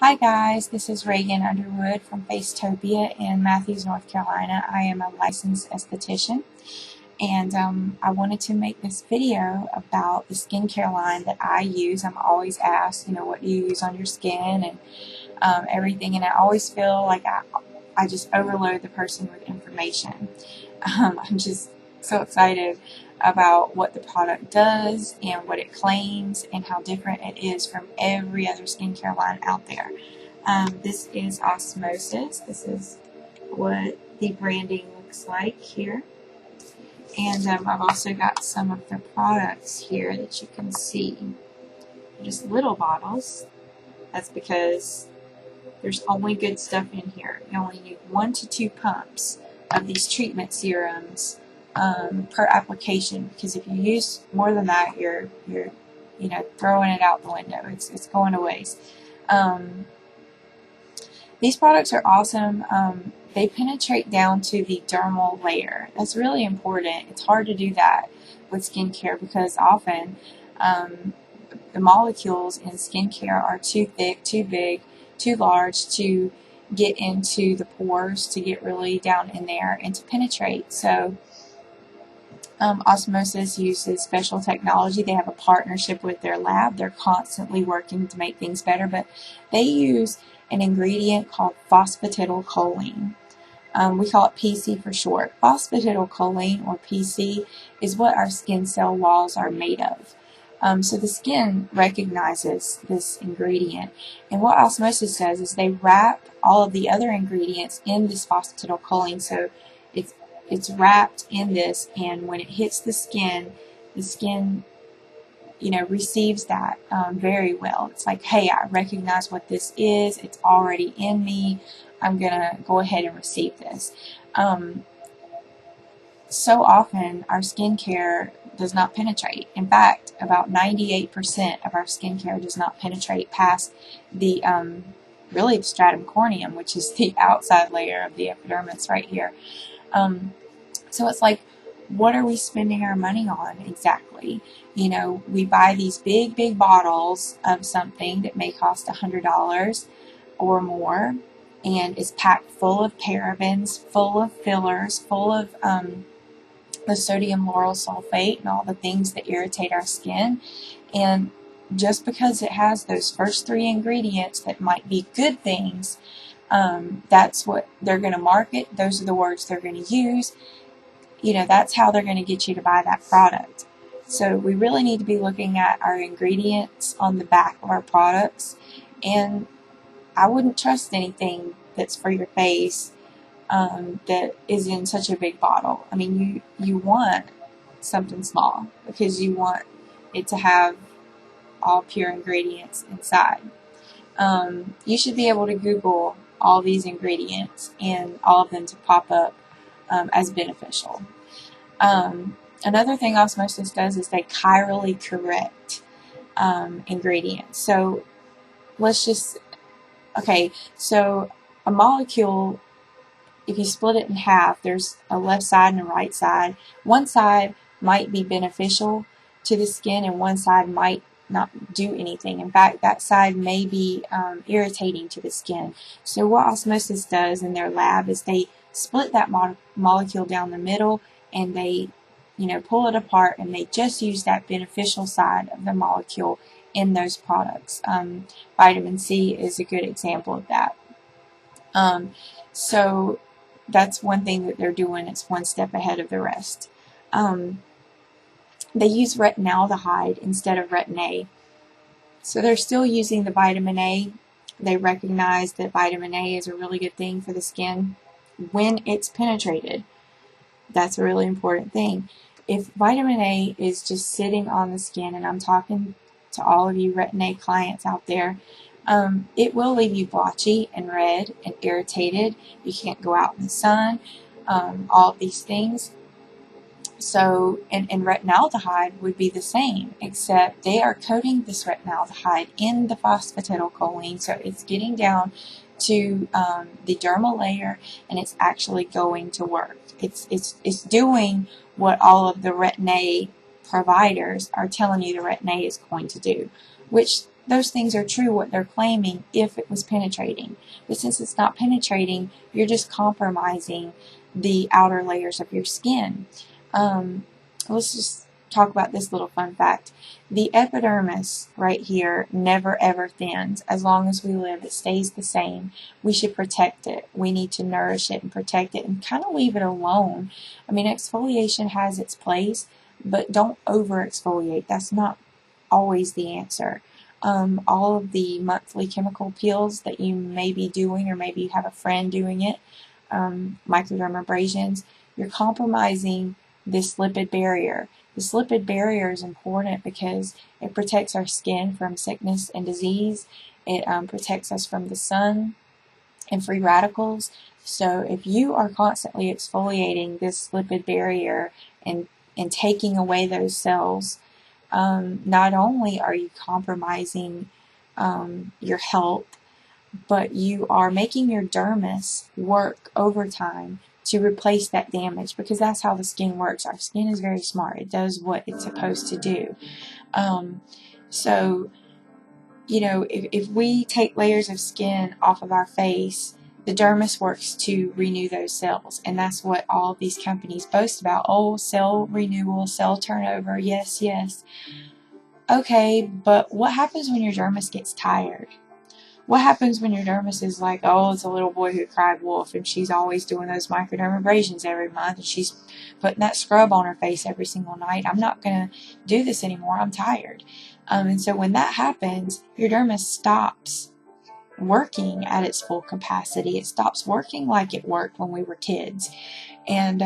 Hi guys, this is Reagan Underwood from Facetopia in Matthews, North Carolina. I am a licensed esthetician, and I wanted to make this video about the skincare line that I use. I'm always asked, what do you use on your skin and everything, and I always feel like I just overload the person with information. I'm just so excited about what the product does and what it claims and how different it is from every other skincare line out there. This is Osmosis. This is what the branding looks like here. And I've also got some of the products here that you can see. Just little bottles. That's because there's only good stuff in here. You only need 1 to 2 pumps of these treatment serums per application, because if you use more than that, you're throwing it out the window. It's going to waste. These products are awesome. They penetrate down to the dermal layer. That's really important. It's hard to do that with skincare because often the molecules in skincare are too thick, too big, too large to get into the pores, to get really down in there and to penetrate. So Osmosis uses special technology. They have a partnership with their lab. They're constantly working to make things better, but they use an ingredient called phosphatidylcholine. We call it PC for short. Phosphatidylcholine, or PC, is what our skin cell walls are made of. So the skin recognizes this ingredient, and what Osmosis does is they wrap all of the other ingredients in this phosphatidylcholine, so it's wrapped in this, and when it hits the skin receives that very well. It's like, hey, I recognize what this is. It's already in me. I'm gonna go ahead and receive this. So often our skincare does not penetrate. In fact, about 98% of our skincare does not penetrate past the really the stratum corneum, which is the outside layer of the epidermis right here. So it's like, what are we spending our money on exactly? We buy these big bottles of something that may cost $100 or more, and is packed full of parabens, full of fillers, full of the sodium lauryl sulfate and all the things that irritate our skin. And just because it has those first 3 ingredients that might be good things, that's what they're going to market. Those are the words they're going to use. That's how they're going to get you to buy that product. So we really need to be looking at our ingredients on the back of our products, and I wouldn't trust anything that's for your face that is in such a big bottle. I mean, you want something small because you want it to have all pure ingredients inside. You should be able to Google all these ingredients and all of them to pop up as beneficial. Another thing Osmosis does is they chirally correct ingredients. So so a molecule, if you split it in half, there's a left side and a right side. One side might be beneficial to the skin and one side might not do anything. In fact, that side may be irritating to the skin. So what Osmosis does in their lab is they split that molecule down the middle, and they pull it apart, and they just use that beneficial side of the molecule in those products. Vitamin C is a good example of that. So that's one thing that they're doing. It's one step ahead of the rest. They use retinaldehyde instead of retin A. So they're still using the vitamin A. They recognize that vitamin A is a really good thing for the skin when it's penetrated. That's a really important thing. If vitamin A is just sitting on the skin, and I'm talking to all of you retin A clients out there, it will leave you blotchy and red and irritated. You can't go out in the sun, all of these things. So, and retinaldehyde would be the same, except they are coating this retinaldehyde in the phosphatidylcholine, so it's getting down to the dermal layer, and it's actually going to work. It's doing what all of the retin A providers are telling you the retin A is going to do, which those things are true, what they're claiming, if it was penetrating. But since it's not penetrating, you're just compromising the outer layers of your skin. Let's just talk about this little fun fact. The epidermis right here never ever thins. As long as we live, it stays the same. We should protect it. We need to nourish it and protect it and kind of leave it alone. I mean, exfoliation has its place, but don't over exfoliate. That's not always the answer. All of the monthly chemical peels that you may be doing, or maybe you have a friend doing it, microdermabrasions, you're compromising this lipid barrier. This lipid barrier is important because it protects our skin from sickness and disease. It protects us from the sun and free radicals. So if you are constantly exfoliating this lipid barrier and taking away those cells, not only are you compromising your health, but you are making your dermis work overtime to replace that damage, because that's how the skin works. Our skin is very smart. It does what it's supposed to do. So, you know, if we take layers of skin off of our face, the dermis works to renew those cells, and that's what all of these companies boast about. Oh, cell renewal, cell turnover, yes, yes. Okay, but what happens when your dermis gets tired? What happens when your dermis is like, oh, it's a little boy who cried wolf, and she's always doing those microdermabrasions every month, and she's putting that scrub on her face every single night. I'm not going to do this anymore. I'm tired. And so when that happens, your dermis stops working at its full capacity. It stops working like it worked when we were kids. And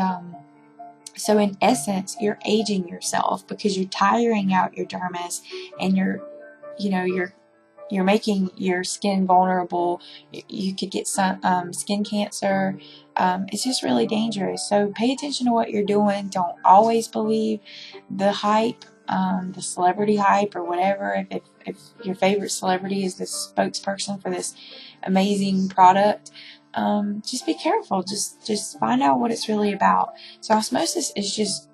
so in essence, you're aging yourself because you're tiring out your dermis, and you're making your skin vulnerable. You could get some skin cancer. It's just really dangerous. So pay attention to what you're doing. Don't always believe the hype, the celebrity hype or whatever. If your favorite celebrity is the spokesperson for this amazing product, just be careful. Just find out what it's really about. So osmosis is just,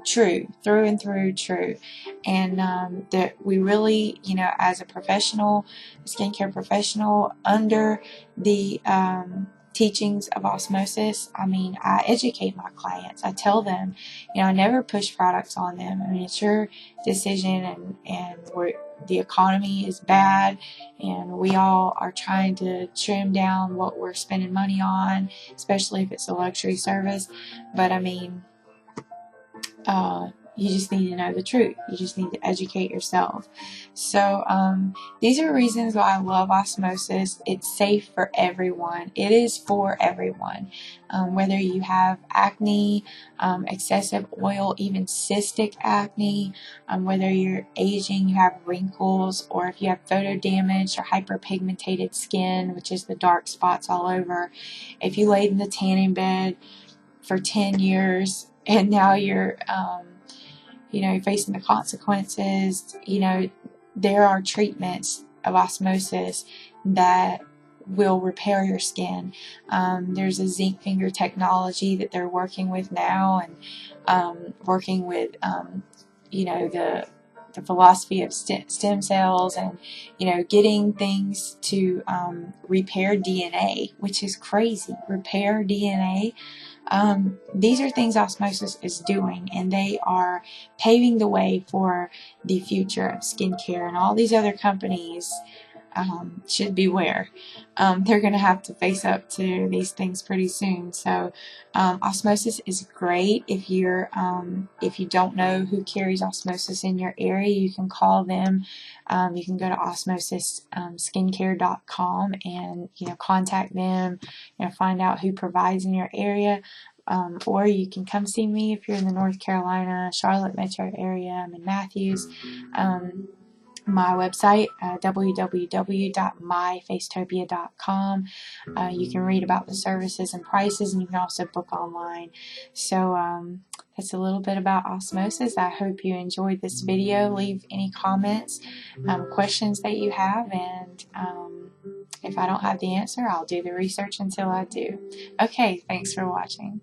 true, through and through true. And that we really, as a professional, a skincare professional, under the teachings of osmosis, I educate my clients. I tell them, I never push products on them. It's your decision, and the economy is bad, and we all are trying to trim down what we're spending money on, especially if it's a luxury service. But you just need to know the truth. You just need to educate yourself. So these are reasons why I love osmosis. It's safe for everyone. It is for everyone. Whether you have acne, excessive oil, even cystic acne, whether you're aging, you have wrinkles, or if you have photo damage or hyperpigmented skin, which is the dark spots all over. If you laid in the tanning bed for 10 years and now you're facing the consequences, there are treatments of osmosis that will repair your skin. There's a zinc finger technology that they're working with now, and working with, the philosophy of stem cells, and, getting things to repair DNA, which is crazy. Repair DNA. These are things osmosis is doing, and they are paving the way for the future of skincare. And all these other companies should beware. They're going to have to face up to these things pretty soon. So osmosis is great. If you don't know who carries osmosis in your area, you can call them. You can go to osmosisskincare.com and contact them, find out who provides in your area. Or you can come see me if you're in the North Carolina, Charlotte metro area. I'm in Matthews. My website, www.myfacetopia.com. You can read about the services and prices, and you can also book online. So that's a little bit about osmosis. I hope you enjoyed this video. Leave any comments, questions that you have, and if I don't have the answer, I'll do the research until I do. Okay, thanks for watching.